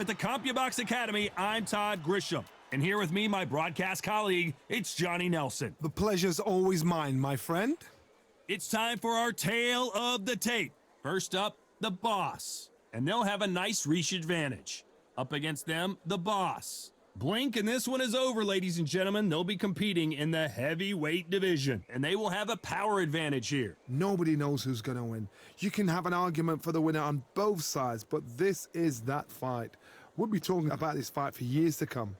At the CompuBox Academy, I'm Todd Grisham. And here with me, my broadcast colleague, it's Johnny Nelson. The pleasure's always mine, my friend. It's time for our tale of the tape. First up, the Boss. And they'll have a nice reach advantage. Up against them, the Boss. Blink and this one is over, ladies and gentlemen. They'll be competing in the heavyweight division, and they will have a power advantage here. Nobody knows who's going to win. You can have an argument for the winner on both sides, but this is that fight. We'll be talking about this fight for years to come.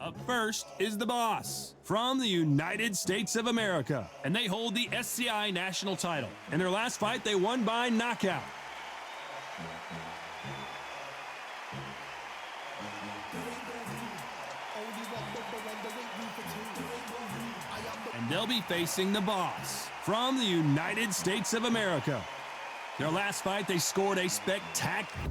Up first is the Boss from the United States of America, and they hold the SCI national title. In their last fight, they won by knockout. And they'll be facing the Boss from the United States of America. Their last fight, they scored a spectacular.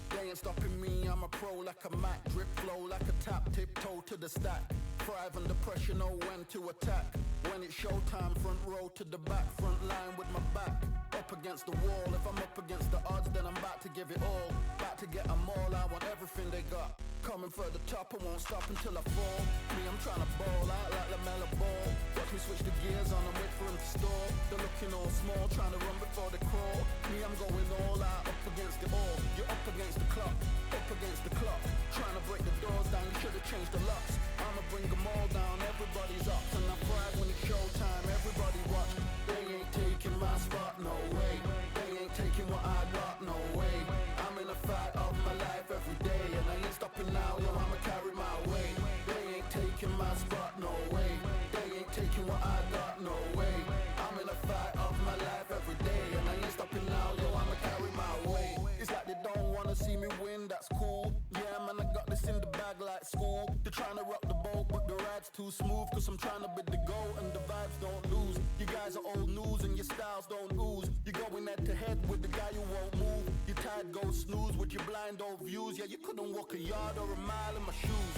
They ain't stopping me, I'm a pro like a Mac. Drip flow like a tap, tiptoe to the stack. Thrive under pressure, know when to attack. When it's showtime, front row to the back. Front line with my back up against the wall. If I'm up against the odds, then I'm about to give it all. About to get them all, I want everything they got. Coming for the top, I won't stop until I fall. Me, I'm trying to ball out like LaMelo Ball. Watch me switch the gears on and wait for him to stall. They're looking all small, trying to run before they crawl. Me, I'm going all out, up against it all. You're up against the clock, up against the clock. Trying to break the doors down, you should've changed the locks. I'ma bring them all down, everybody's up. And I thrive when it's showtime, everybody watch. They ain't taking my spot, no way. They ain't taking what I got, no way. I'm in a fight of my life every day, and I ain't stopping now, yo, I'ma carry my weight. They ain't taking my spot, no way. They ain't taking what I got, no way. I'm in a fight of my life every day, and I ain't stopping now, yo, I'ma carry my weight. It's like they don't wanna see me win, that's cool. Yeah, man, I got this in the bag like school. They're trying to rock the boat, but the ride's too smooth. Cause I'm trying to bid the goal, and the vibes don't lose. You guys are old news, and your styles don't ooze. You're going head to head with the guy who won't move. Your tide goes snooze with your blind old views. Yeah, you couldn't walk a yard or a mile in my shoes.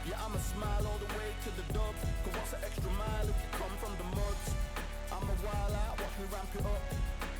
Yeah, I'ma smile all the way to the dubs. Cause what's an extra mile if you come from the muds? I'm a wild out, watch me ramp it up.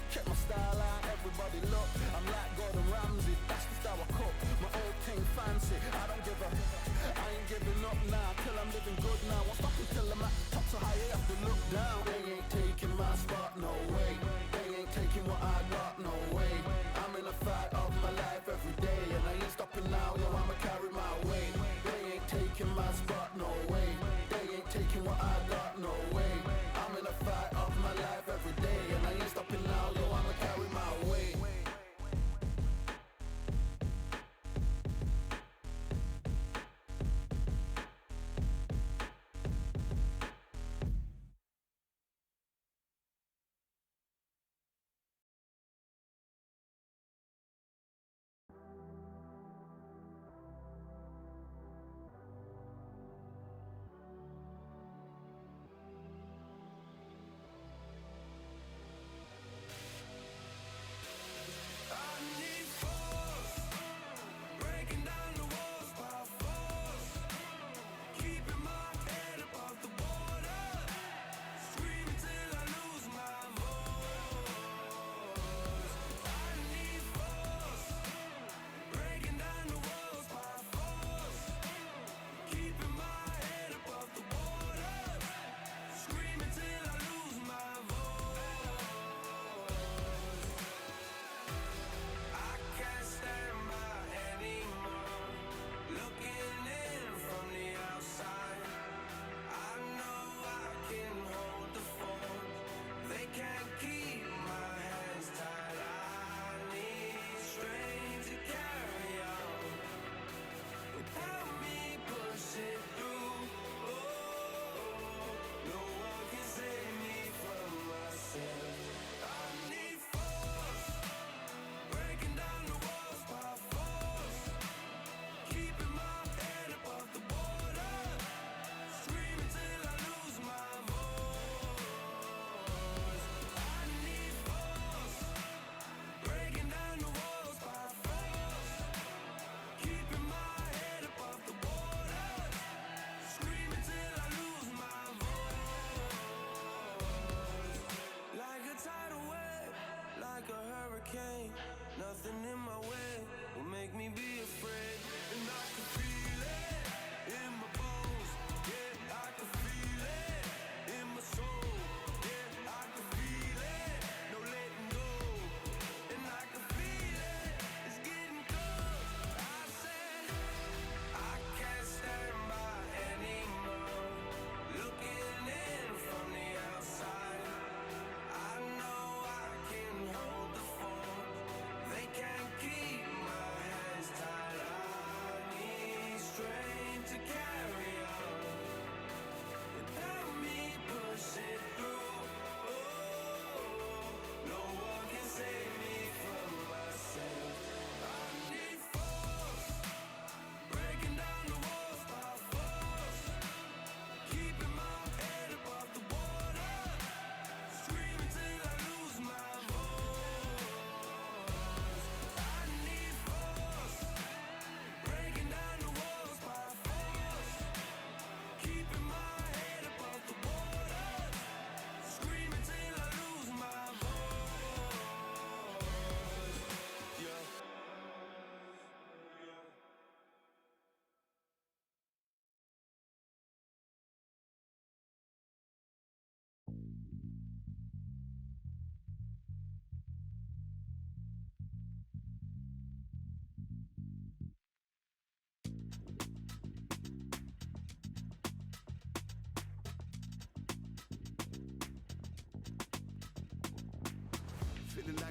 Check my style out, everybody look. I'm like Gordon Ramsay, that's the style I cook. My old team fancy, I don't give a. I ain't giving up now, till I'm living good now. Won't stop until I'm at the top, so high I have to look down. They ain't taking my spot, no way. They ain't taking what I got, no way. I'm in a fight of my life every day, and I ain't stopping now, yo, I'ma carry my weight. They ain't taking my spot, no way. They ain't taking what I got, no way. I'm in a fight of my life every day, and I ain't stopping now, yo, I'ma carry my weight.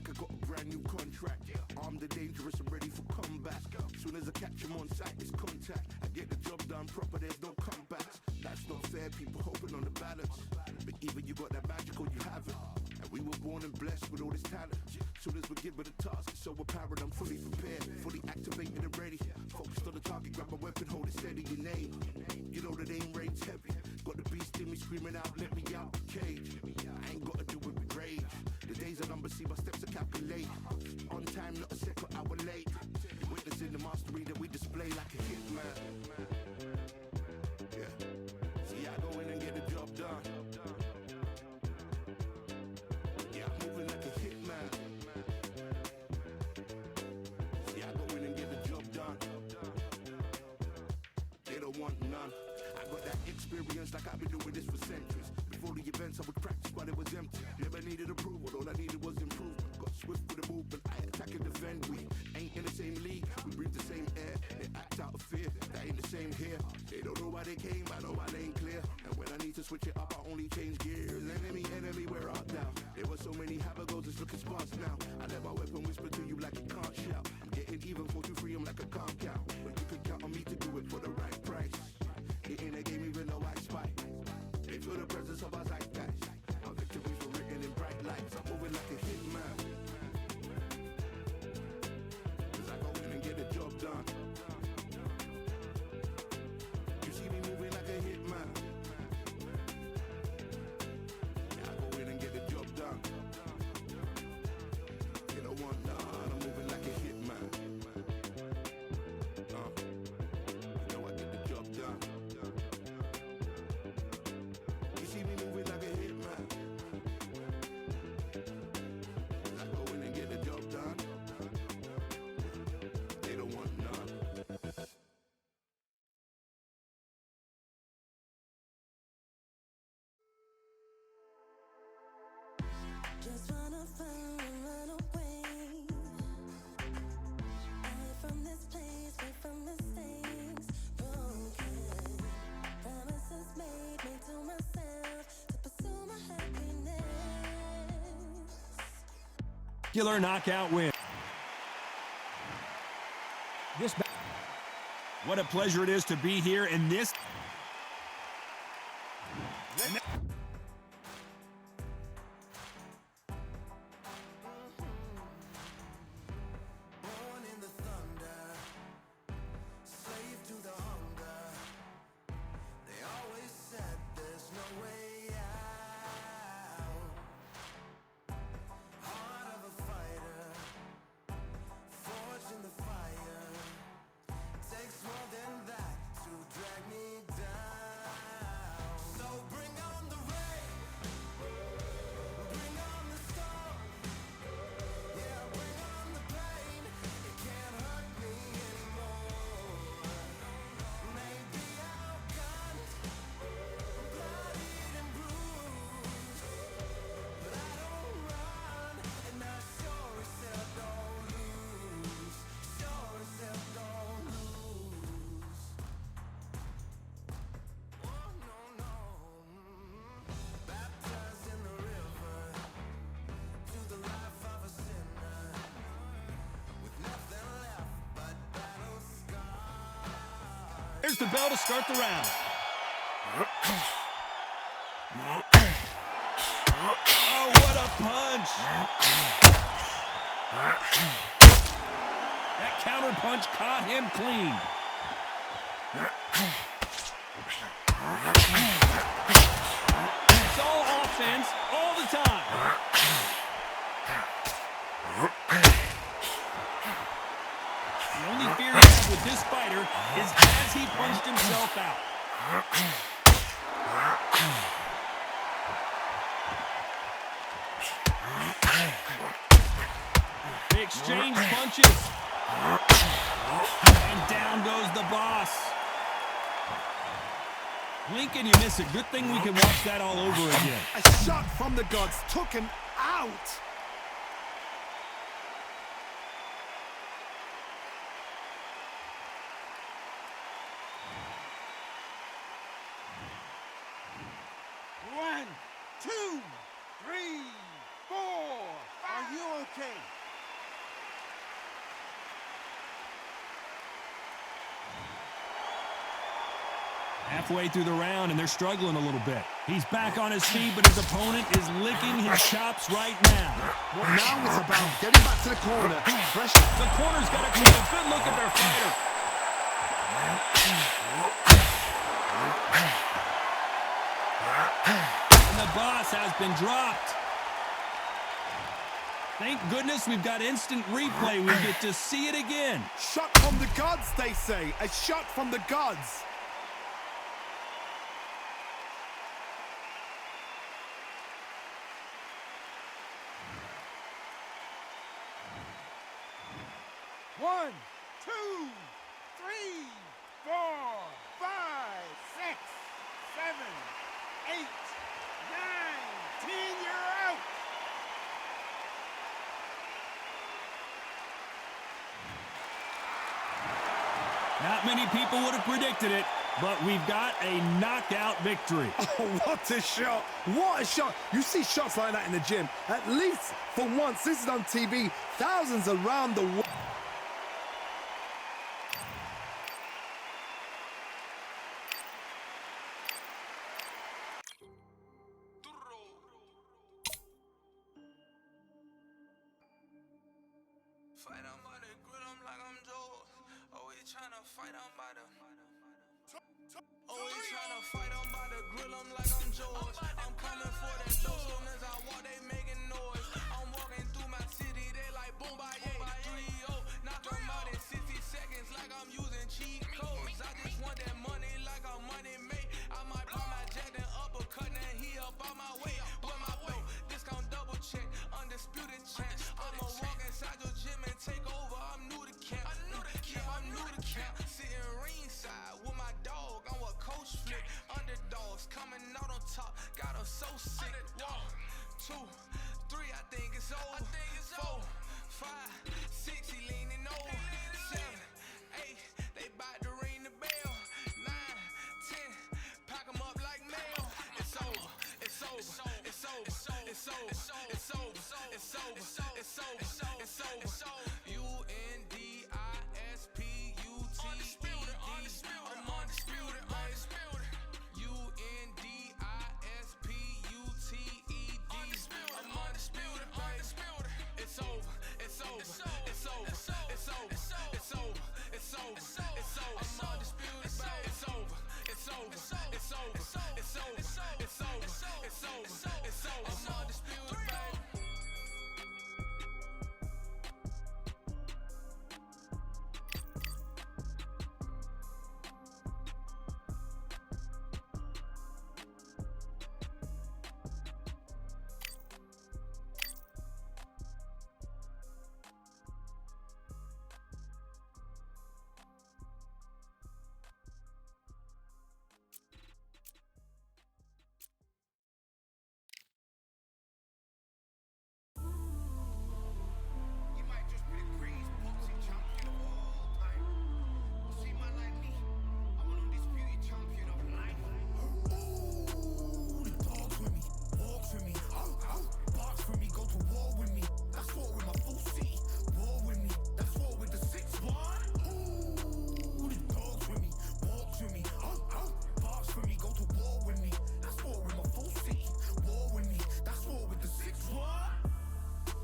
like I got a brand new contract. Armed and dangerous and ready for combat. Soon as I catch him on sight, it's contact. I get the job done proper, there's no comebacks. That's not fair, people hoping on the balance. But even you got that magical, you have it. And we were born and blessed with all this talent. Soon as we're given a task, it's so apparent I'm fully prepared, fully activated and ready. Focused on the target, grab my weapon, hold it steady, your name. You know that aim rate's heavy. Got the beast in me screaming out, let me out the cage. I ain't gotta do it with rage. The days are numbered, see my steps are calculated. On time, not a second hour late. You're witnessing the mastery that we display like a hitman. Yeah. See, I go in and get the job done. Yeah, I'm moving like a hitman. See, I go in and get the job done. They don't want none. I got that experience like I've been doing this for centuries. Before the events I would practice while it was empty. Never needed approval, all I needed was improvement. Got swift with the movement, I attack and defend. We ain't in the same league, we breathe the same air. They act out of fear, that ain't the same here. They don't know why they came, I know why they ain't clear. And when I need to switch it up, I only change gears. Enemy, where art thou? There were so many habagos, it's looking sparse now. I let my weapon whisper to you like it can't shout. I'm getting even 4-2-3, I'm like a calm count. But you can count on me to do it for the right price. Hitting a game even though I spy. They feel the presence of our zeitgeist. Our victories were written in bright lights. I'm moving like a hitman. Cause I go in and get the job done. You see me moving like a hitman. Yeah, I go in and get the job done. They don't want none. I'm moving like a hitman. You know I get the job done. You see me moving like a hitman. I go in and get the job done. They don't want none. Just wanna find and run away. Away from this place, away from mistakes. Broken promises made to myself to pursue my happiness. Killer knockout win. What a pleasure it is to be here in this. Born in the thunder, slave to the hunger. They always said there's no way out. Heart of a fighter, forged in the fire. Takes more than that to drag me down. So bring on the rain, bring on the storm. Yeah, bring on the pain. It can't hurt me anymore. Maybe I'll cut, bloodied and bruised, but I don't run, and I sure as hell don't lose. Sure as hell don't lose. Oh no. Baptized in the river to the life of a sinner, with nothing left but battle scars. Here's the bell to start the round. Oh, what a punch! That counter punch caught him clean. It's all offense all the time. The only fear he has with this fighter is as he punched himself out. They exchange punches. And down goes the boss. Blink and you miss it. Good thing we can watch that all over again. A shot from the gods took him out. One, two, three, four. Are you okay? Halfway through the round, and they're struggling a little bit. He's back on his feet, but his opponent is licking his chops right now. Now it's about getting back to the corner. Fresh. The corner's got to take a good look at their fighter. And the boss has been dropped. Thank goodness we've got instant replay. We get to see it again. Shot from the gods, they say. A shot from the gods. One, two, three, 4, 5, 6, 7, 8, 9, 10, you're out. Not many people would have predicted it, but we've got a knockout victory. Oh, what a shot. What a shot. You see shots like that in the gym. At least for once, this is on TV. Thousands around the world. Fight on by the grill, I'm like I'm Joe. Always tryna fight on by the. Always tryna fight on by the grill, I'm like I'm George. I'm coming for that dough, soon as I walk, they making noise. I'm walking through my city, they like boom, by 3-0. Knock 'em out in 60 seconds, like I'm using cheat codes. I just want that money, like I'm money made. I might pop my jack, then uppercut, and he up on my way. With my belt, discount double check, undisputed champ. I'ma walk inside your gym and take over. I'm new to camp. I'm new to camp. Sitting ringside with my dog on what coach flick. Underdogs coming out on top. Got 'em so sick. 1, 2, 3, I think it's over. 4, 5, 6, he leaning over. 7, 8, they bout to ring the bell. 9, 10, pack 'em up like mail. It's over. It's over. It's over. It's over. It's over. It's over. It's over. It's over. UNDISPUTED. I'm undisputed. UNDISPUTED. I'm undisputed. It's over. It's over. It's over. It's over. It's over. It's over. It's over. I'm undisputed. It's over. It's over. It's over. It's over. It's over. It's over. It's over. I'm undisputed, baby. You might just be the greatest boxing champion of all time. You see, man like me, I'm an undisputed champion of life. Ooh, the dogs with me, walks with me, barks with me, go to war with me. That's war with my full city. War with me, that's war with the 6-1. Ooh, the dogs with me, walks with me, barks with me, go to war with me. That's war with my full city. War with me, that's war with the 6-1.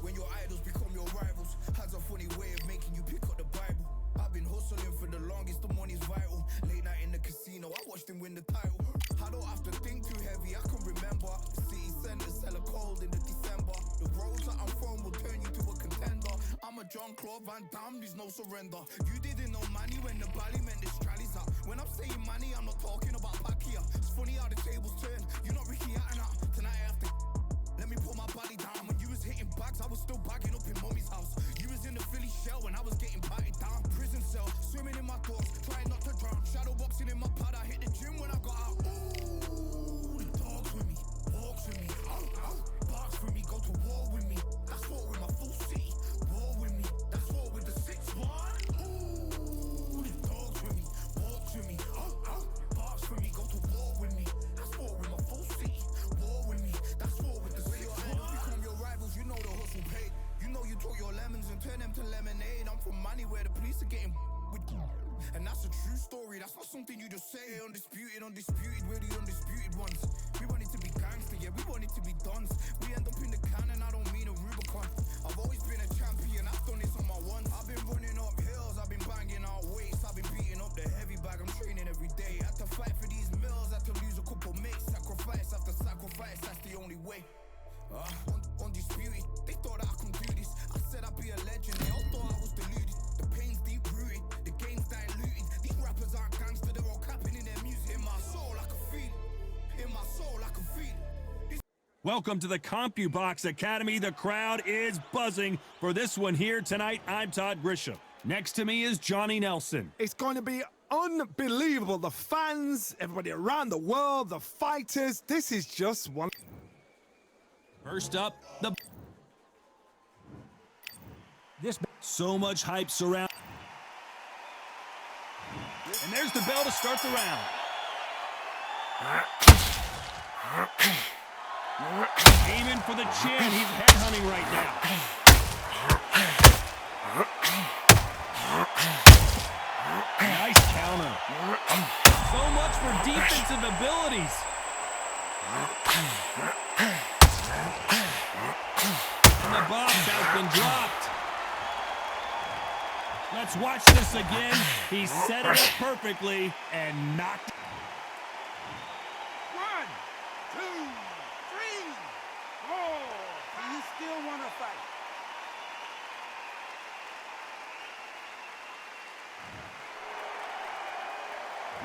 When your idols become your rivals, has a funny way of making you pick up the Bible. I've been hustling for the longest, the money's vital. Late night in the casino, I watched him win the title. I don't have to think too heavy, I can remember. The city centers hella cold in the December. The roads that I'm from will turn you to a contender. I'm a Jean-Claude Van Damme, there's no surrender. You didn't know money when the bally meant this Strally's up. When I'm saying money, I'm not talking about Pacquiao. It's funny how the tables turn, you're not Ricky Hatton. Tonight I have to let me put my body down. When you was hitting bags, I was still bagging up in mommy's house. You was in the Philly shell when I was getting patted down. Prison cell, swimming in my thoughts, trying not to drown. Shadow boxing in my pad, I hit the gym when I got out. Ooh, the dogs with me, walks with me, barks with me, go to war with me. That's war with my full city. War with me, that's war with the 6-1. Ooh, true story, that's not something you just say. Undisputed, we're the undisputed ones. We want it to be gangster, yeah, we want it to be dons. We end up in the can and I don't mean a Rubicon. I've always been a champion, I've done this on my ones. I've been running up hills, I've been banging out weights, I've been beating up the heavy bag, I'm training every day. Had to fight for these mills, had to lose a couple mates. Sacrifice after sacrifice, that's the only way. Undisputed, they thought that I could do this. I said I'd be a legend, they all thought I was deluded. The pain's deep rooted, the game's diluted. These rappers aren't gangster, they're all capping in their music. In my soul, I can feel it. In my soul, I can feel it. Welcome to the CompuBox Academy. The crowd is buzzing for this one here tonight. I'm Todd Grisham. Next to me is Johnny Nelson. It's going to be unbelievable. The fans, everybody around the world, the fighters. This is just one. First up, so much hype surround. And there's the bell to start the round. Aiming for the chin. He's headhunting right now. Nice counter. So much for defensive abilities. And the box has been dropped. Let's watch this again. He set it up perfectly and knocked. 1, 2, 3, 4. Do you still want to fight?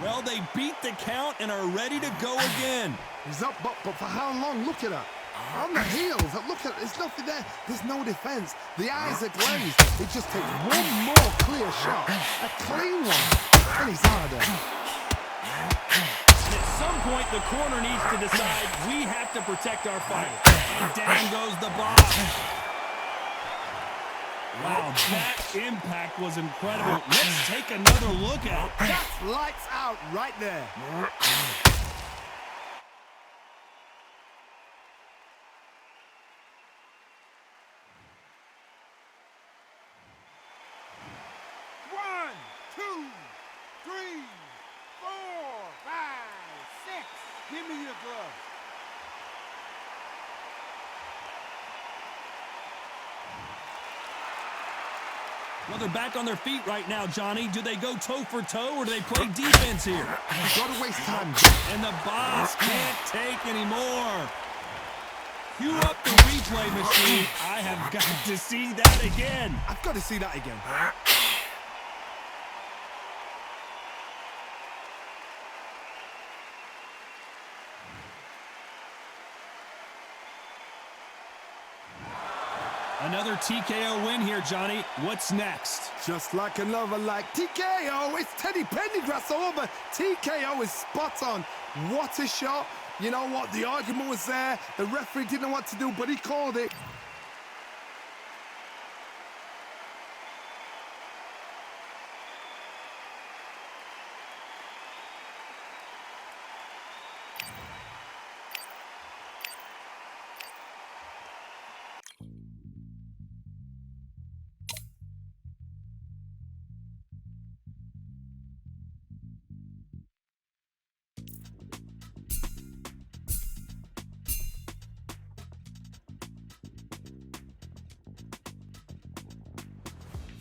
Well, they beat the count and are ready to go again. He's up, but for how long? Look at that. On the heels, look at it. There's nothing there. There's no defense. The eyes are glazed. It just takes one more clear shot. A clean one. And he's out of there. And at some point, the corner needs to decide we have to protect our fighter. And down goes the box. Wow, that impact was incredible. Let's take another look at it. That's lights out right there. One, two, three, 4, 5, 6. Give me your gloves. Well, they're back on their feet right now, Johnny. Do they go toe for toe or do they play defense here? You gotta waste time. And the boss can't take anymore. Cue up the replay machine. I have got to see that again. I've got to see that again. Another TKO win here, Johnny. What's next? Just like another TKO. It's Teddy Pendergrass over. TKO is spot on. What a shot. You know what? The argument was there. The referee didn't know what to do, but he called it.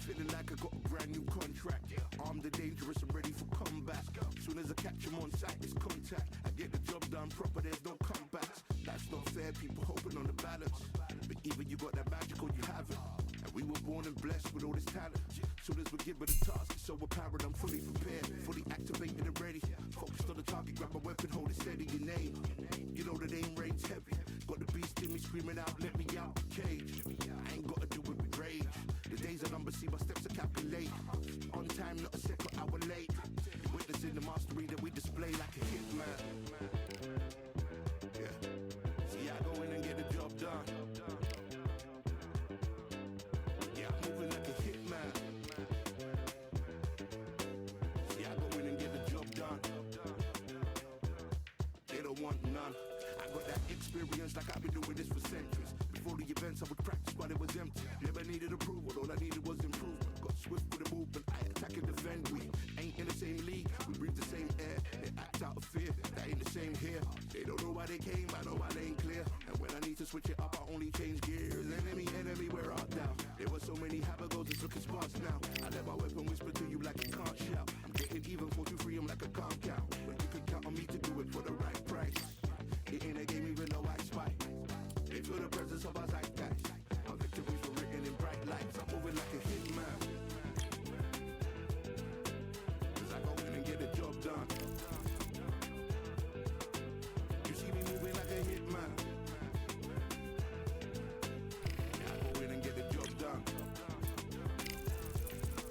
Feeling like I got a brand new contract. Armed and dangerous, I'm ready for comeback. Soon as I catch him on sight, it's contact. I get the job done proper, there's no comebacks. That's not fair, people hoping on the balance. But either you got that magic or you haven't. And we were born and blessed with all this talent. Soon as we're given the task, it's so apparent I'm fully prepared. Fully activated and ready. Focused on the target, grab my weapon, hold it steady, your name. You know the name reigns heavy. Got the beast in me screaming out, let me out the cage. I ain't gotta do it with rage. The days are numbered, see my steps are calculate. On time, not a second hour late. Witnessing the mastery that we display like a hitman. Yeah. See, I go in and get the job done. Yeah, I'm moving like a hitman. See, I go in and get the job done. They don't want none. I got that experience like I've been doing this for centuries. Before the events, I would practice while it was empty. Never needed approval, all I needed was improvement. Got swift with the movement, I attack and defend. We ain't in the same league, switch it up, I only change gears. Enemy, where art thou? There were so many habagos, it's looking sparse now. I let my weapon whisper to you like it can't shout. I'm getting even 4-2-3, I'm like a calm cow. But you can count on me to do it for the right price. It ain't a game even though I spy. They feel the presence of our zeitgeist. Our victories were written in bright lights. I'm moving like a hitman. Cause I go in and get the job done. You see me moving like a hitman. Yeah, I go in and get the job done.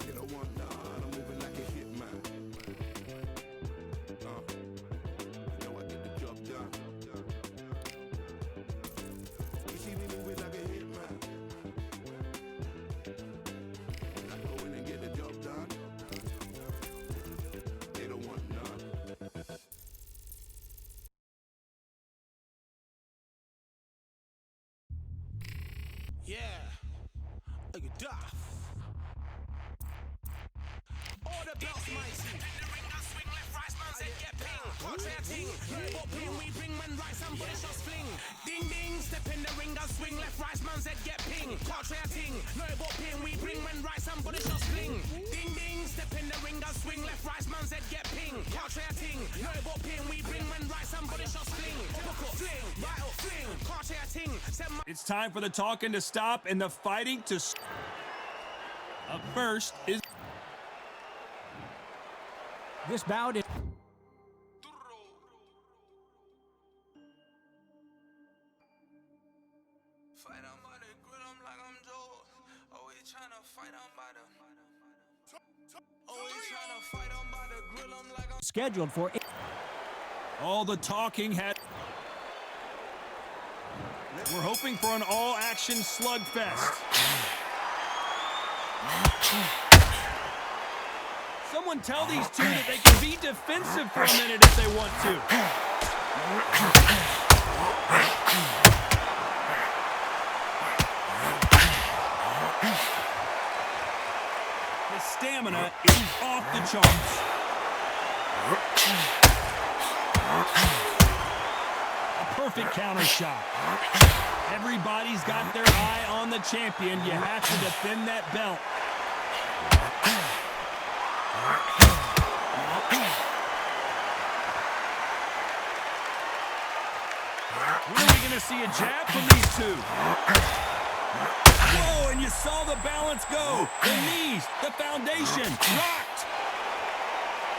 They don't want none. I'm moving like a hitman. You know I get the job done. You see me moving like a hitman. I go in and get the job done. They don't want none. Yeah, look at that. All the belts, mighty. In the ring, I swing left, right, man said get ping. Can't say a thing. What ping we bring, man, right, somebody shots fling. Ding ding, step in the ring, I swing left, right, man said get ping. Can't say a thing. No, what ping we bring, man, right, somebody shots fling. Ding ding, step in the ring, I swing left, right, man said get ping. Can't say a thing. No, what ping we bring, man, right, somebody shots fling. Uppercut, fling, right up, fling. Can't say a thing. Send my It's time for the talking to stop and the fighting to. Up first is. This bout is fight on by the grill, I'm like I'm Joe. Always trying to fight on by the. Always trying to fight on by the grill, I'm like I'm. scheduled for All the talking had. We're hoping for an all-action slugfest. Someone tell these two that they can be defensive for a minute if they want to. His stamina is off the charts. A perfect counter shot. Everybody's got their eye on the champion. You have to defend that belt. When are we going to see a jab from these two? Whoa, and you saw the balance go. The knees, the foundation, rocked.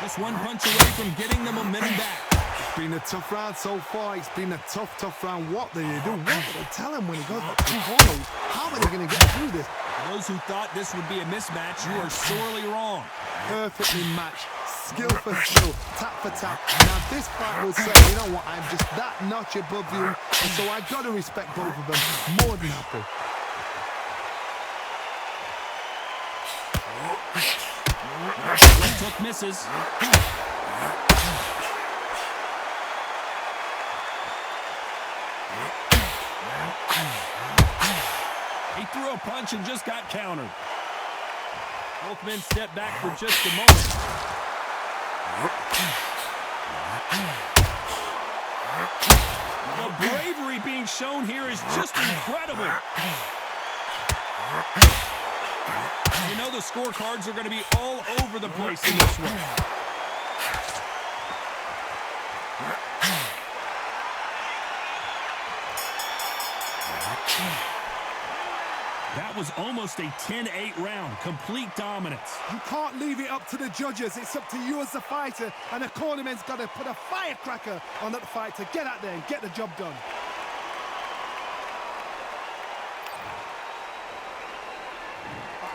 Just one punch away from getting the momentum back. It's been a tough round so far. It's been a tough round. What do they do? What do they tell him when he goes back to the corner? How are they going to get through this? For those who thought this would be a mismatch, you are sorely wrong. Perfectly matched. Skill for skill, tap for tap. Now this fight will say, you know what, I'm just that notch above you, and so I got to respect both of them more than happy. Left hook misses. He threw a punch and just got countered. Both men step back for just a moment. The bravery being shown here is just incredible. You know the scorecards are going to be all over the place in this one. That was almost a 10-8 round, complete dominance. You can't leave it up to the judges. It's up to you as the fighter, and the cornerman's got to put a firecracker on that fight to get out there and get the job done.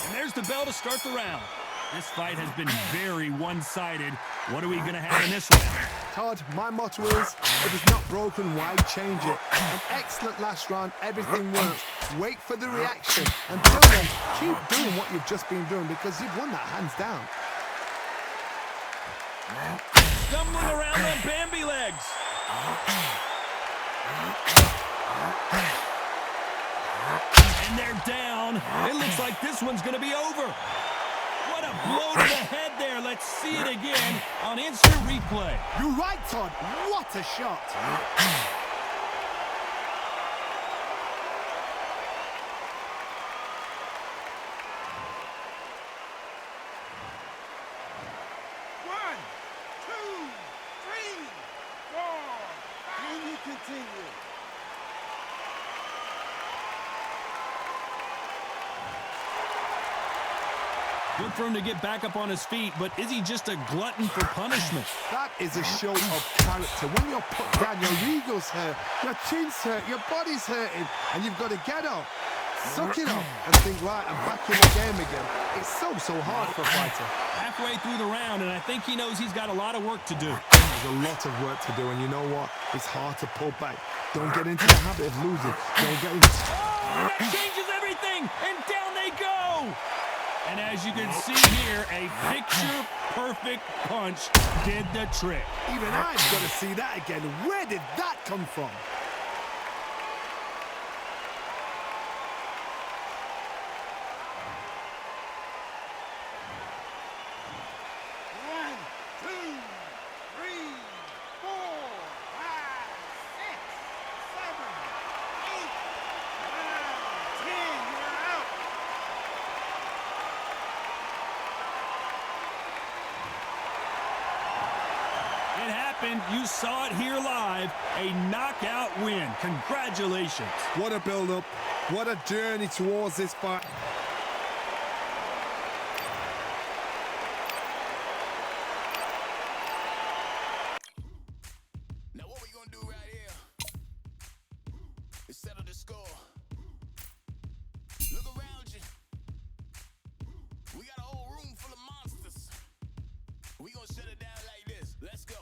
And there's the bell to start the round. This fight has been very one-sided. What are we going to have in this one? Todd, my motto is, if it's not broken, why change it? An excellent last round, everything works. Wait for the reaction. Until then, keep doing what you've just been doing because you've won that hands down. Stumbling around on Bambi legs. And they're down. It looks like this one's going to be over. What a blow to the head there. Let's see it again on instant replay. You're right, Todd. What a shot. Good for him to get back up on his feet, but is he just a glutton for punishment? That is a show of character. When you're put down, your ego's hurt, your chin's hurt, your body's hurting, and you've got to get up, suck it up, and think, right, I'm back in the game again. It's so hard for a fighter. Halfway through the round, and I think he knows he's got a lot of work to do. There's a lot of work to do, and you know what? It's hard to pull back. Don't get into the habit of losing. Don't get into... Oh, that changes everything, and down they go! And as you can see here, a picture-perfect punch did the trick. Even I've got to see that again. Where did that come from? One, two, three, four, five, six, seven, 8, 9, 10. You're out. It happened. You saw it here live. A knockout win. Congratulations. What a build-up. What a journey towards this fight. Now what we gonna do right here is settle the score. Look around you. We got a whole room full of monsters. We gonna shut it down like this. Let's go.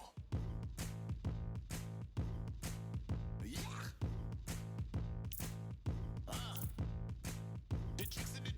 Yeah. The tricks of the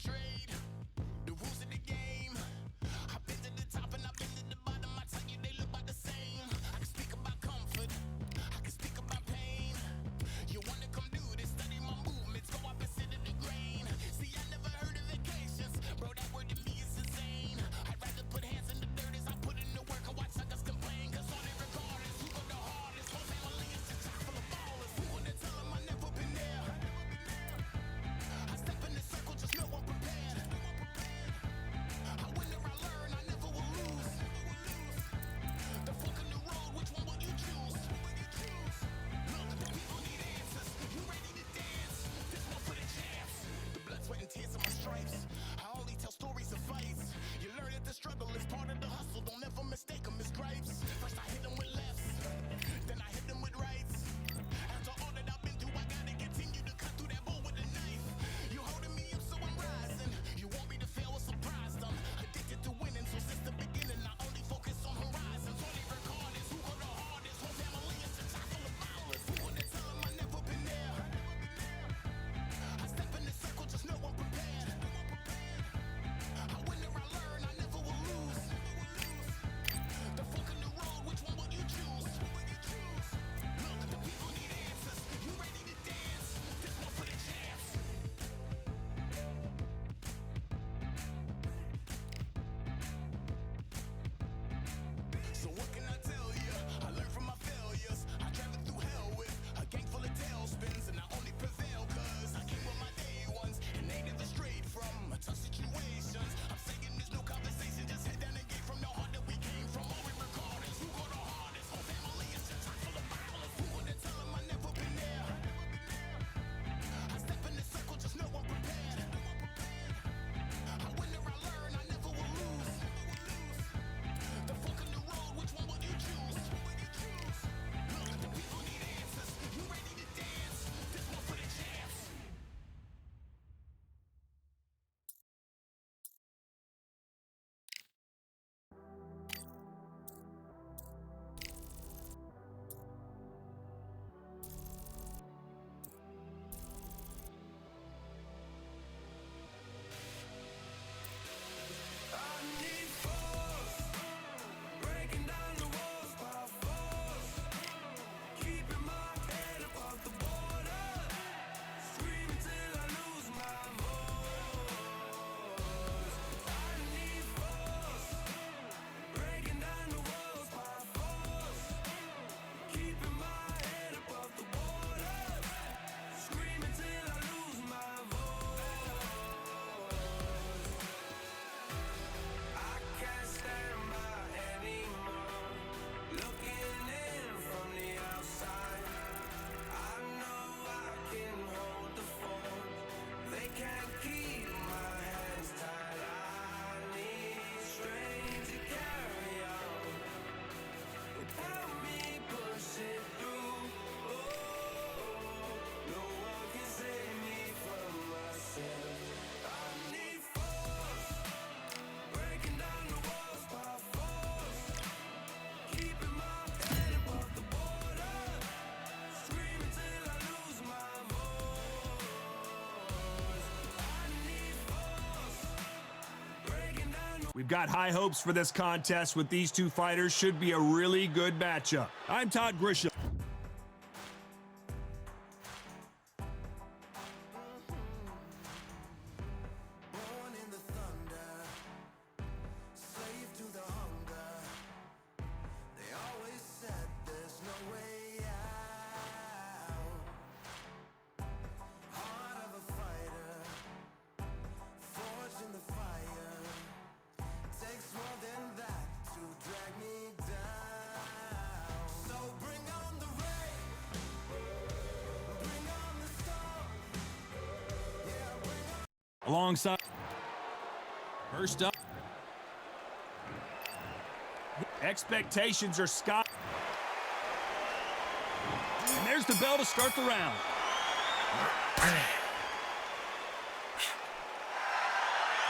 We've got high hopes for this contest with these two fighters. Should be a really good matchup. I'm Todd Grisham. Born in the thunder, slave to the hunger. They always said there's no way out. Heart of a fighter, forged in the fire. Takes more than that to drag me down. So bring on the rain, bring on the storm. Yeah, bring on. Alongside. First up. Expectations are sky. And there's the bell to start the round.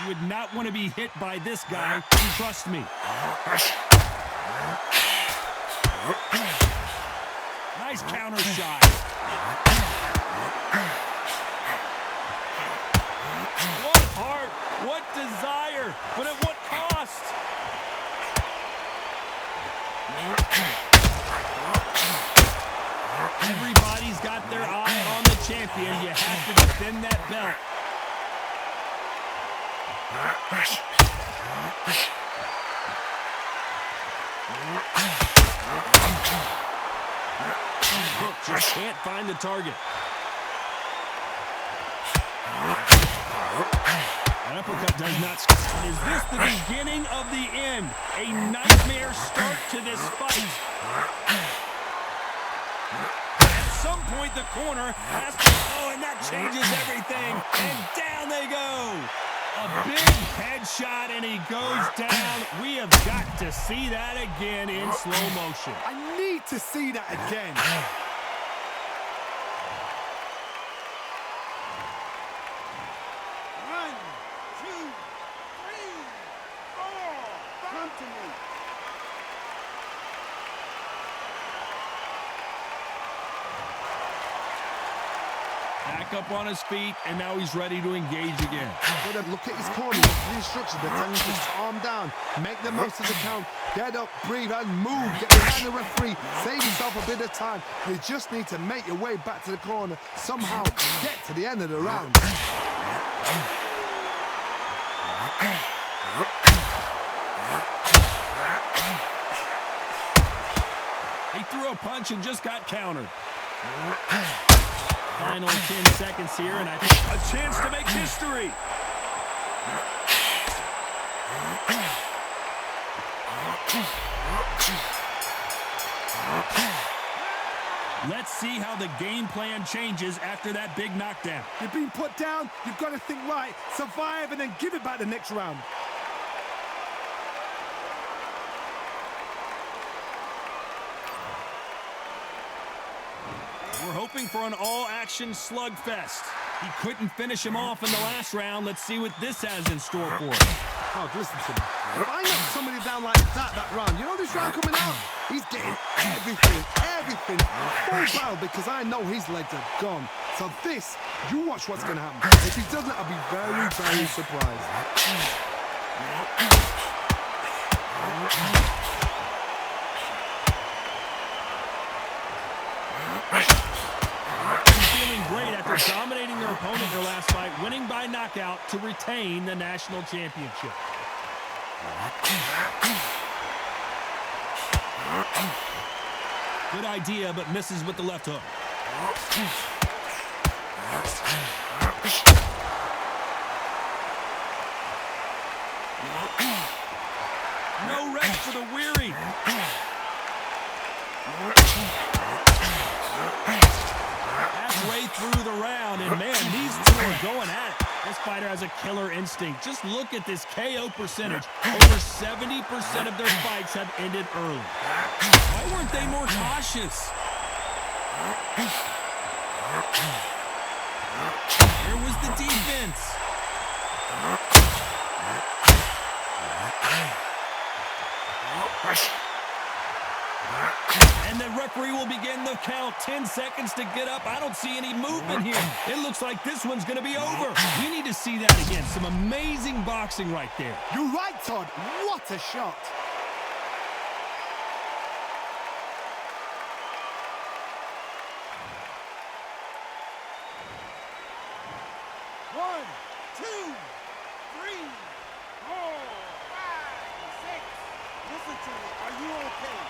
You would not want to be hit by this guy. Trust me. Nice counter shot. What heart, what desire, but at what cost? Everybody's got their eye on the champion. You have to defend that belt. Hook just can't find the target. That uppercut does not. Is this the beginning of the end? A nightmare start to this fight. At some point, the corner has to. Oh, and that changes everything. And down they go. A big headshot, and he goes down. We have got to see that again in slow motion. I need to see that again. One, two, three, four. Come to me. Back up on his feet, and now he's ready to engage again. But look at his corner. The instructions. They're telling him to calm down, make the most of the count, get up, breathe, and move. Get behind the referee. Save yourself a bit of time. You just need to make your way back to the corner. Somehow get to the end of the round. He threw a punch and just got countered. Final 10 seconds here, and I think a chance to make history. Let's see how the game plan changes after that big knockdown. You've been put down. You've got to think right, survive, and then give it back the next round. We're hoping for an all-action slugfest. He couldn't finish him off in the last round. Let's see what this has in store for us. Oh, listen to me. If I knock somebody down like that round, you know this round coming out? He's getting everything, full barrel, because I know his legs are gone. So this, you watch what's going to happen. If he doesn't, I'll be very, very surprised. Feeling great after dominating their opponent in their last fight, winning by knockout to retain the national championship. Good idea, but misses with the left hook. No rest for the weary. Halfway through the round, and man, these two are going at it. This fighter has a killer instinct. Just look at this KO percentage. Over 70% of their fights have ended early. Why weren't they more cautious? Where was the defense? And And the referee will begin the count. 10 seconds to get up. I don't see any movement here. It looks like this one's going to be over. We need to see that again. Some amazing boxing right there. You're right, Todd. What a shot. One, two, three, four, five, six. Listen to me. Are you okay?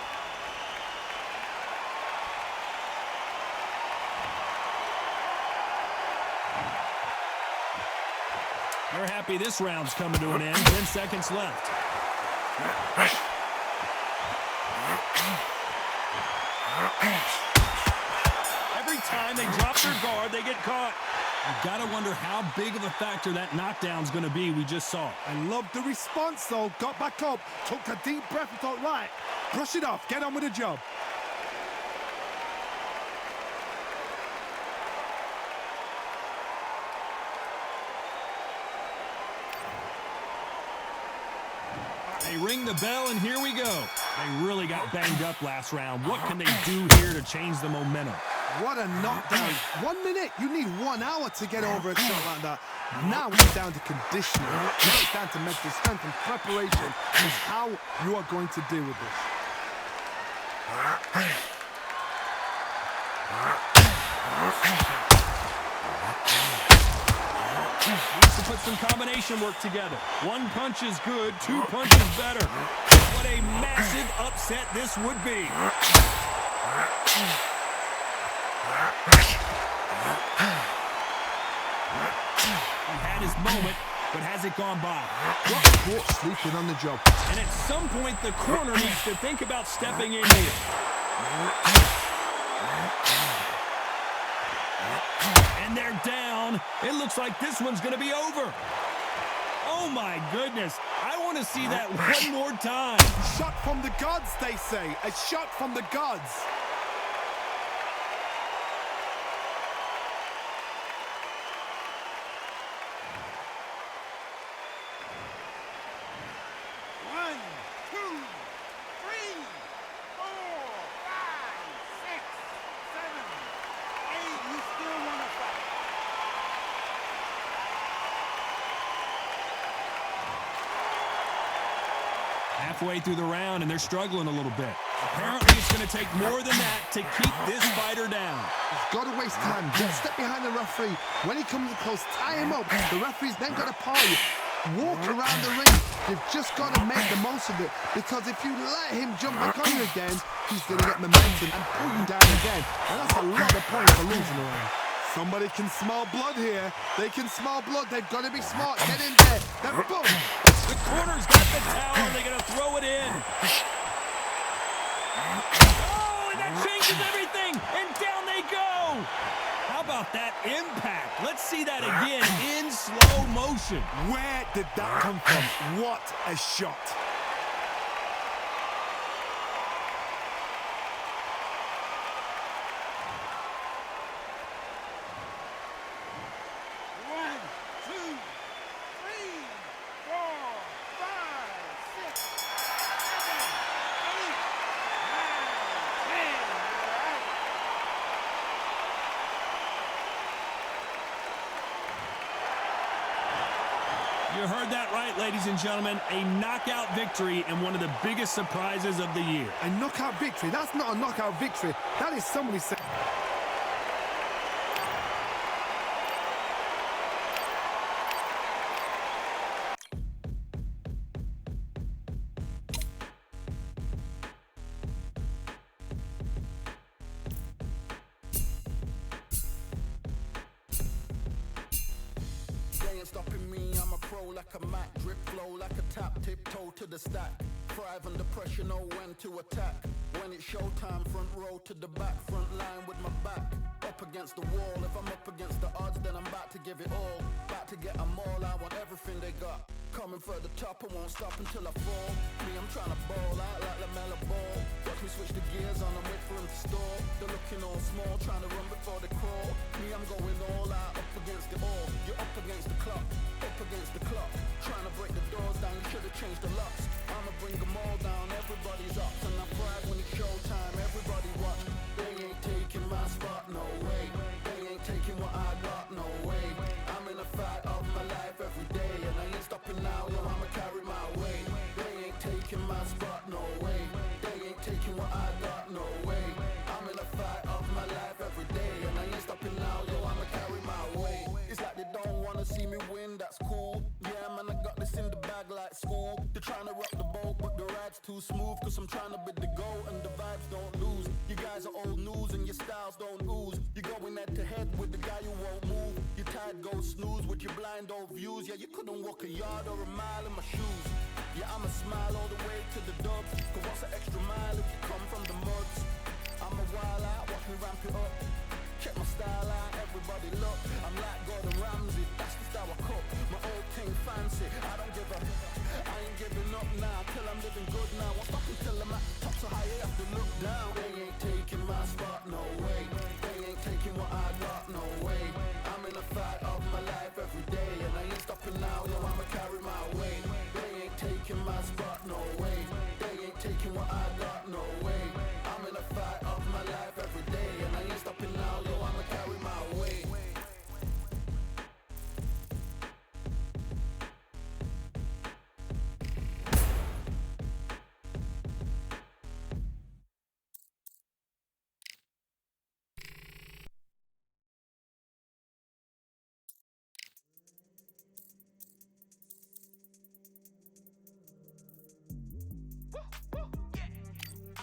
They're happy this round's coming to an end. 10 seconds left. Every time they drop their guard, they get caught. You gotta wonder how big of a factor that knockdown's gonna be. We just saw it. I love the response, though. Got back up, took a deep breath and thought, right, brush it off, get on with the job. They ring the bell, and here we go. They really got banged up last round. What can they do here to change the momentum? What a knockdown. 1 minute, you need 1 hour to get over a shot like that. Now it's down to conditioning. Now it's down to mental strength and preparation is how you are going to deal with this. Needs to put some combination work together. 1 punch is good, 2 punches better. What a massive upset this would be. He had his moment, but has it gone by? Caught sleeping on the job. And at some point, the corner needs to think about stepping in here. And they're down. It looks like this one's going to be over. Oh, my goodness. I want to see that one more time. Shot from the gods, they say. A shot from the gods. One, two, three, four, five, six, seven, eight. You still want to fight? Halfway through the round, and they're struggling a little bit. Apparently, it's going to take more than that to keep this fighter down. Got to waste time. Just step behind the referee. When he comes close, tie him up. The referee's then got to paw you. Walk around the ring. You've just got to make the most of it. Because if you let him jump back on you again, he's going to get momentum and pull you down again. And that's a lot of points for losing a round. Somebody can smell blood here. They can smell blood. They've got to be smart. Get in there. Then boom. The corner's got the towel. They're going to throw it in. Oh, and that changes everything. And down they go. How about that impact? Let's see that again in slow motion. Where did that come from? What a shot. One, two, three, four, five, six, seven, eight, nine, 10. All right. You heard that right, ladies and gentlemen. A knockout victory and one of the biggest surprises of the year. A knockout victory. That's not a knockout victory. That is somebody saying. They ain't stopping me, I'm a pro like a Mac. Drip flow like a tap, tiptoe to the stack. Thrive under pressure, know when to attack. When it's showtime, front row to the back. Front line with my back up against the wall. If I'm up against the odds, then I'm about to give it all. About to get them all, I want everything they got. Coming for the top, I won't stop until I fall. Me, I'm trying to ball out like LaMelo Ball. Watch me switch the gears on and wait for him to stall. They're looking all small, trying to run before they crawl. Me, I'm going all out, up against it all. You're up against the clock, up against the clock. Trying to break the doors down, you should have changed the locks. I'ma bring them all down, everybody's up. And I thrive when it's showtime, everybody taking what I got, no way. I'm in a fight of my life every day, and I ain't stopping now, yo, I'ma carry my weight. It's like they don't wanna see me win, that's cool. Yeah, man, I got this in the bag like school. They're trying to rock the boat, but the ride's too smooth, cause I'm trying to bid the go, and the vibes don't lose. You guys are old news, and your styles don't ooze. You're going head to head with the guy who won't move. Your tide goes snooze with your blind old views. Yeah, you couldn't walk a yard or a mile in my shoes. Yeah, I'ma smile all the way to the dubs, cause what's an extra mile if you come from the muds? I'm a wild out, watch me ramp it up. Check my style out, everybody look. I'm like Gordon Ramsay, that's the style I cook. My old thing fancy, I don't give a. I ain't giving up now, till I'm living good now. Won't stop until I'm at the top, so high you have to look down. They ain't taking my spot, no way. They ain't taking what I got, no way. I'm in a fight of my life every day, and I ain't stopping now, yo, I'ma carry my weight. They ain't taking my spot, no way. They ain't taking what I got, no way. I'm in a fight of my life every day, and I ain't stopping now, yo, I'ma carry my weight.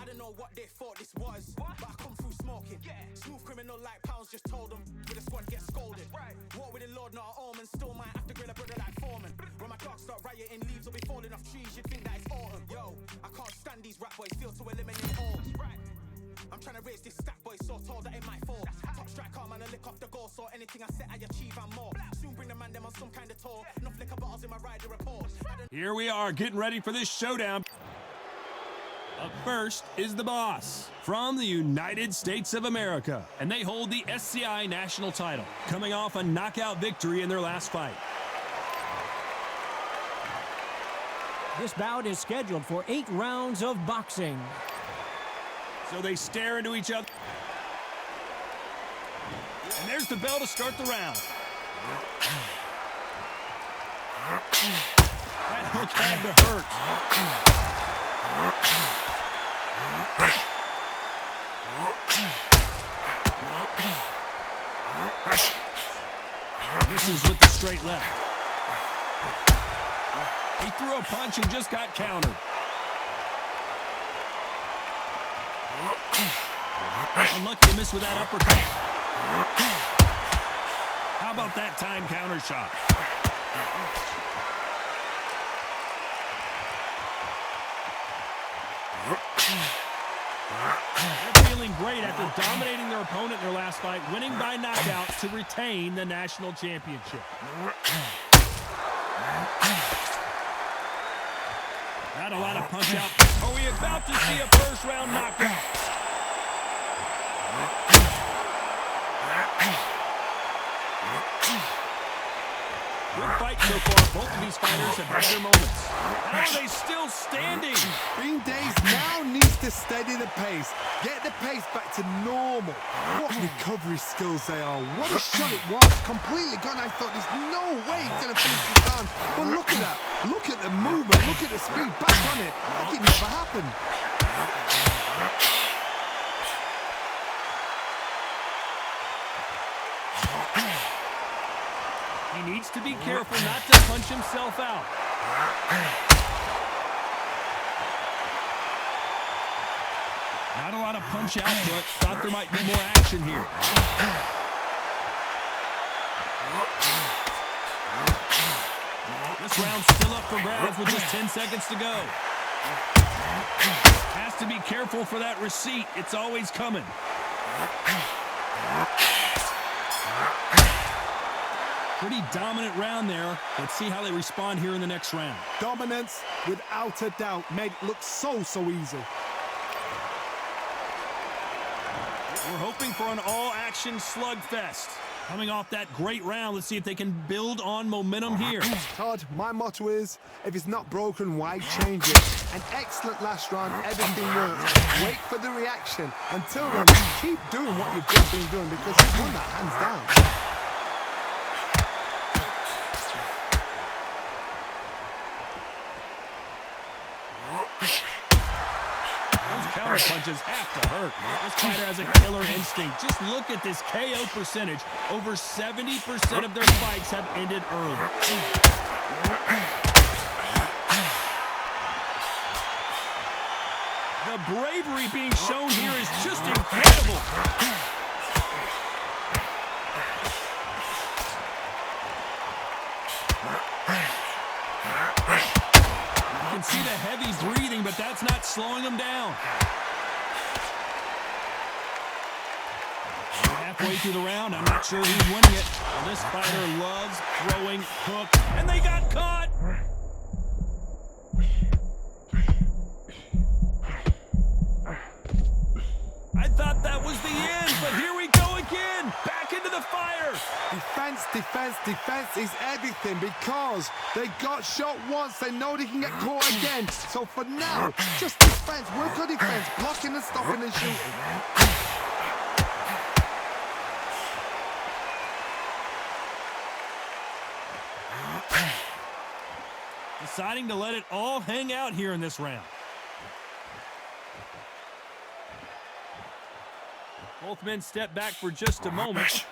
I don't know what they thought this was, but I come through smoking. Smooth criminal like Pounds just told them, with a squad get scolded. Walk with the Lord, not an omen, still might have to grill a brother like Foreman. When my dogs start rioting, leaves will be falling off trees, you'd think that it's autumn. Yo, I can't stand these rap boys, feel to eliminate all. I'm trying to raise this stack boy so tall that it might fall. Top striker, man, I lick off the goal, so anything I set I achieve and more. Soon bring the man them on some kind of tour, enough liquor bottles in my rider report. Here we are, getting ready for this showdown. Up first is the Boss from the United States of America, and they hold the SCI national title, coming off a knockout victory in their last fight. This bout is scheduled for 8 rounds of boxing. So they stare into each other. And there's the bell to start the round. That hook had to hurt. Misses with the straight left. He threw a punch and just got countered. Unlucky to miss with that uppercut. How about that time counter shot? They're feeling great after dominating their opponent in their last fight, winning by knockout to retain the national championship. Not a lot of punch out. Are we about to see a first round knockout? Good fight so far. Both of these fighters have had their moments. How are they still standing? Green Days now needs to steady the pace. Get the pace back to normal. What recovery skills they are. What a shot it was. Completely gone. I thought there's no way he's going to finish this round. But look at that. Look at the movement. Look at the speed. Back on it. Like it never happened. He needs to be careful not to punch himself out. Not a lot of punch out, but thought there might be more action here. This round's still up for grabs with just 10 seconds to go. Has to be careful for that receipt. It's always coming. Pretty dominant round there. Let's see how they respond here in the next round. Dominance, without a doubt, made it look so easy. We're hoping for an all-action slugfest. Coming off that great round, let's see if they can build on momentum here. Todd, my motto is, if it's not broken, why change it? An excellent last round, everything works. Wait for the reaction. Until then, keep doing what you've just been doing because you've won that hands down. punches have to hurt. This fighter has a killer instinct. Just look at this KO percentage. Over 70% of their fights have ended early. The bravery being shown here is just incredible. You can see the heavy breathing, but that's not slowing him down. Halfway through the round, I'm not sure who's winning it. Well, this fighter loves throwing hooks, and they got caught. I thought that was the end, but here we go again. Back into the fire. Defense, defense, defense is everything because they got shot once. They know they can get caught again. So for now, just defense. Work on defense. Blocking and stopping and shooting. Deciding to let it all hang out here in this round. Both men step back for just a moment.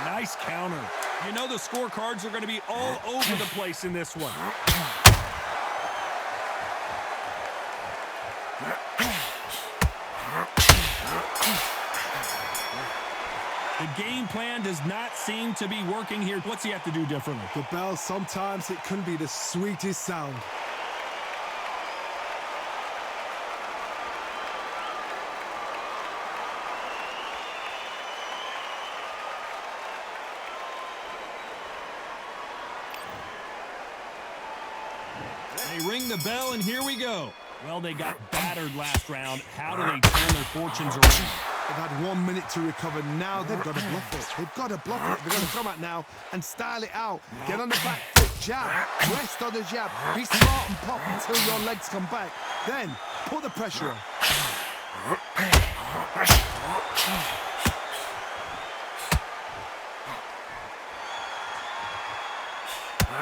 Nice counter. You know the scorecards are going to be all over the place in this one. The game plan does not seem to be working here. What's he have to do differently? The bell, sometimes it can be the sweetest sound. They ring the bell, and here we go. Well, they got battered last round. How do they turn their fortunes around? They've had 1 minute to recover. Now they've got to bluff it. They've got to bluff it. They've got to come out now and style it out. Get on the back foot, jab, rest on the jab. Be smart and pop until your legs come back. Then put the pressure on.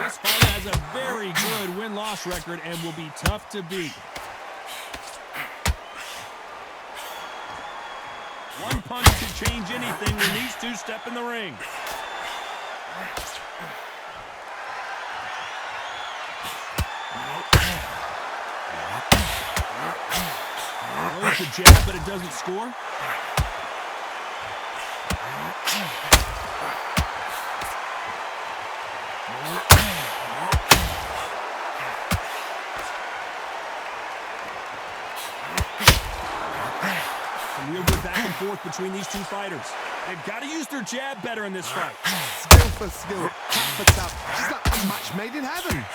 This fighter has a very good win-loss record and will be tough to beat. One punch could change anything when these two step in the ring. Throws the jab, but it doesn't score. Real good back and forth between these two fighters. They've got to use their jab better in this fight. Skill for skill, tap for tap. Just like a match made in heaven.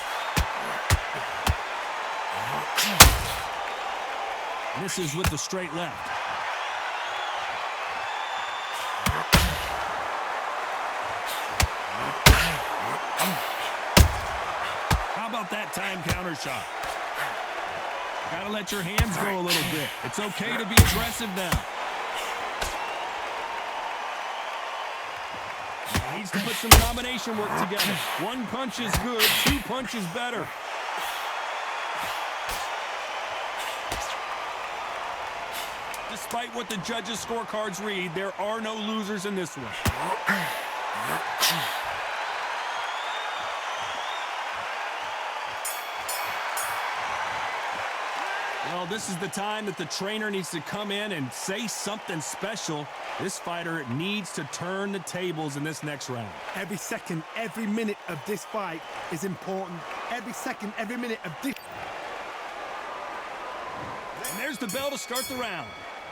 Misses with the straight left. How about that time counter shot? Gotta let your hands go a little bit. It's okay to be aggressive now. Needs to put some combination work together. One punch is good, two punches better. Despite what the judges' scorecards read, there are no losers in this one. Well, this is the time that the trainer needs to come in and say something special. This fighter needs to turn the tables in this next round. Every second, every minute of this fight is important. Every second, every minute of this. And there's the bell to start the round.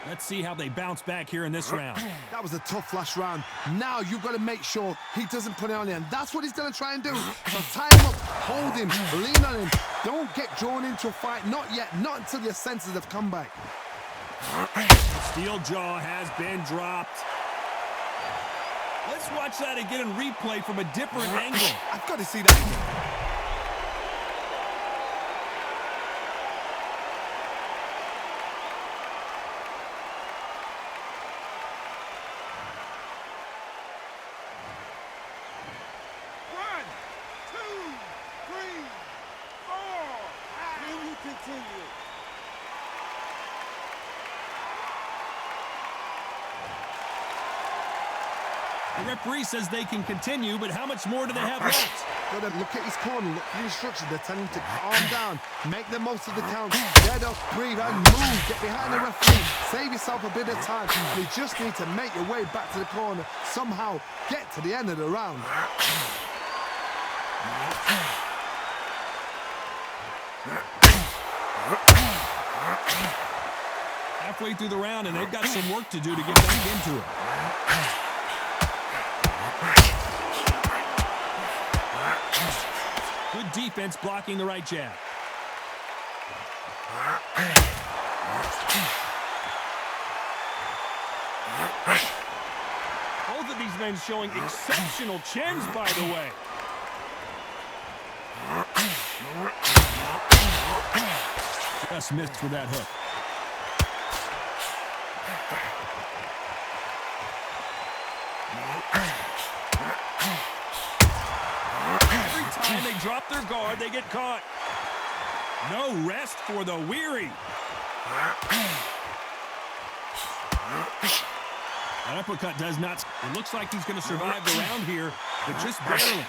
Let's see how they bounce back here in this round. That was a tough last round. Now you've got to make sure he doesn't put it on you. And that's what he's going to try and do. So tie him up, hold him, lean on him. Don't get drawn into a fight. Not yet. Not until your senses have come back. Steel jaw has been dropped. Let's watch that again in replay from a different angle. I've got to see that again. The referee says they can continue, but how much more do they have left? Gotta look at his corner, look for the instructions. They're telling him to calm down, make the most of the count, get up, breathe, and move. Get behind the referee, save yourself a bit of time. You just need to make your way back to the corner, somehow get to the end of the round. Halfway through the round, and they've got some work to do to get back into it. Good defense blocking the right jab. Both of these men showing exceptional chins, by the way. Just missed with that hook. Every time they drop their guard, they get caught. No rest for the weary. That uppercut does not. It looks like he's going to survive the round here, but just barely.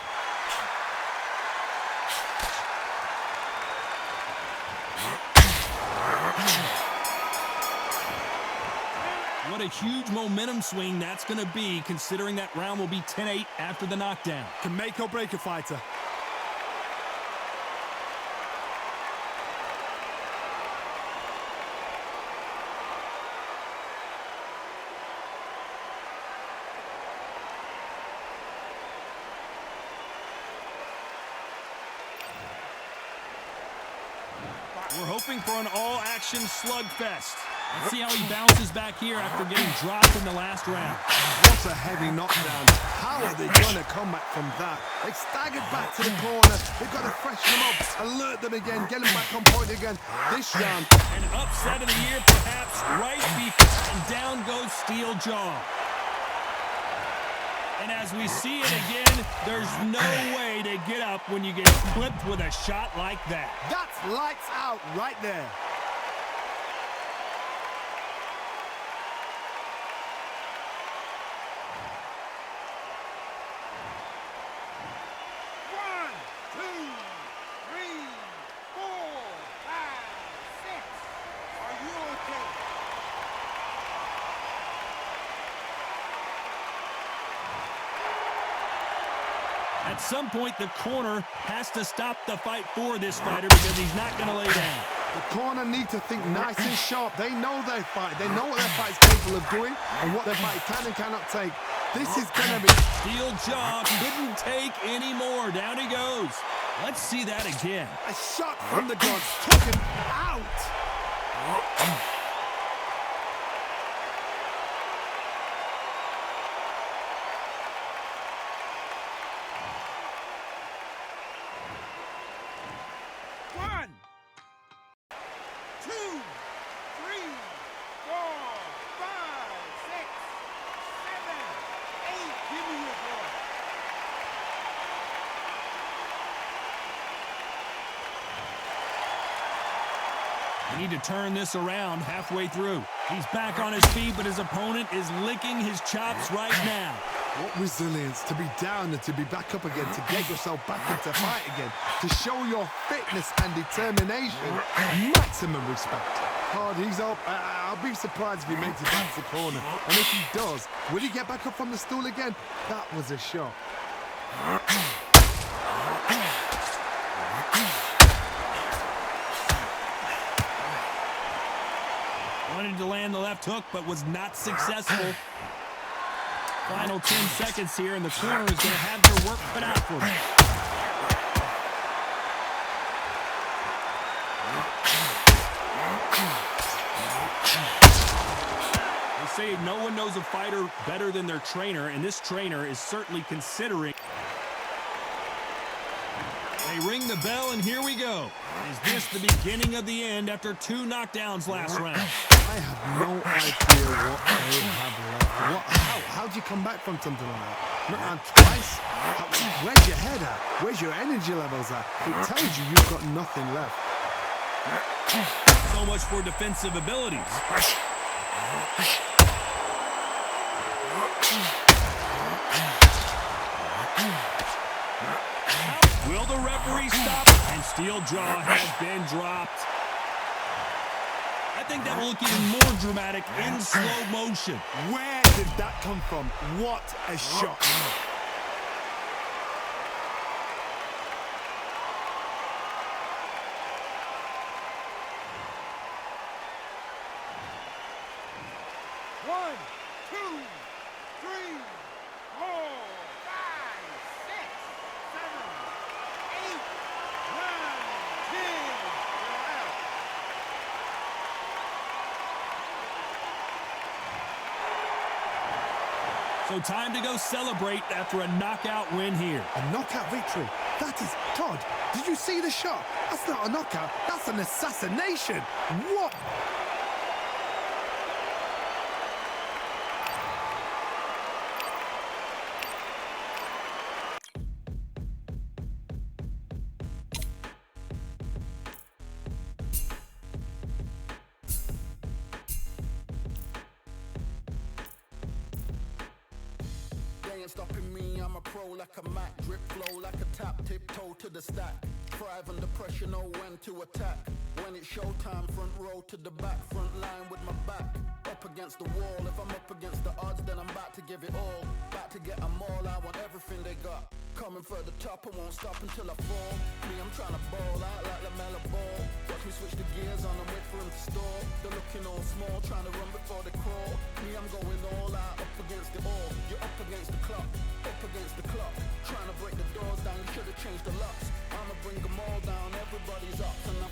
What a huge momentum swing that's going to be, considering that round will be 10-8 after the knockdown. Can make or break a fighter. We're hoping for an all-action slugfest. Let's see how he bounces back here after getting dropped in the last round. What a heavy knockdown. How are they going to come back from that? They staggered back to the corner. They've got to freshen them up, alert them again, get them back on point again. This round. An upset of the year, perhaps, right before, and down goes Steel Jaw. And as we see it again, there's no way to get up when you get clipped with a shot like that. That's lights out right there. At some point, the corner has to stop the fight for this fighter because he's not going to lay down. The corner need to think nice and sharp. They know their fight. They know what their fight is capable of doing and what their fight can and cannot take. This is going to be... Steel Jaw couldn't take any more. Down he goes. Let's see that again. A shot from the guns took him out. They need to turn this around halfway through. He's back on his feet, but his opponent is licking his chops right now. What resilience to be down and to be back up again, to get yourself back into fight again, to show your fitness and determination. Maximum respect. Hard, he's up. I'll be surprised if he makes it back to the corner. And if he does, will he get back up from the stool again? That was a shot. Wanted to land the left hook, but was not successful. Final 10 seconds here, and the corner is going to have their work cut out for them. They say no one knows a fighter better than their trainer, and this trainer is certainly considering. They ring the bell, and here we go. Is this the beginning of the end after 2 knockdowns last round? I have no idea what they have left. How do you come back from something like that? Not on twice? Where's your head at? Where's your energy levels at? It tells you you've got nothing left. So much for defensive abilities. jaw has been dropped. I think that will look even more dramatic in slow motion. Where did that come from? What a shot. One, two, three, 4, 5, 6, 7, 8, 9, 10. You're out. So time to go celebrate after a knockout win here. A knockout victory. That is, Todd, did you see the shot? That's not a knockout, that's an assassination. What? They ain't stopping me, I'm a pro like a Mac. Drip flow like a tap, tiptoe to the stack. Thrive under pressure, know when to attack. When it's showtime, front row to the back. Front line with my back up against the wall. If I'm up against the odds, then I'm about to give it all. About to get them all, I want everything they got. Coming for the top, I won't stop until I fall. Me, I'm trying to ball out like LaMelo Ball. Watch me switch the gears on and wait for him to stall. They're looking all small, trying to run before they crawl. Me, I'm going all out, up against it all. You're up against the clock, up against the clock. Trying to break the doors down, you should have changed the locks. I'ma bring them all down, everybody's up tonight.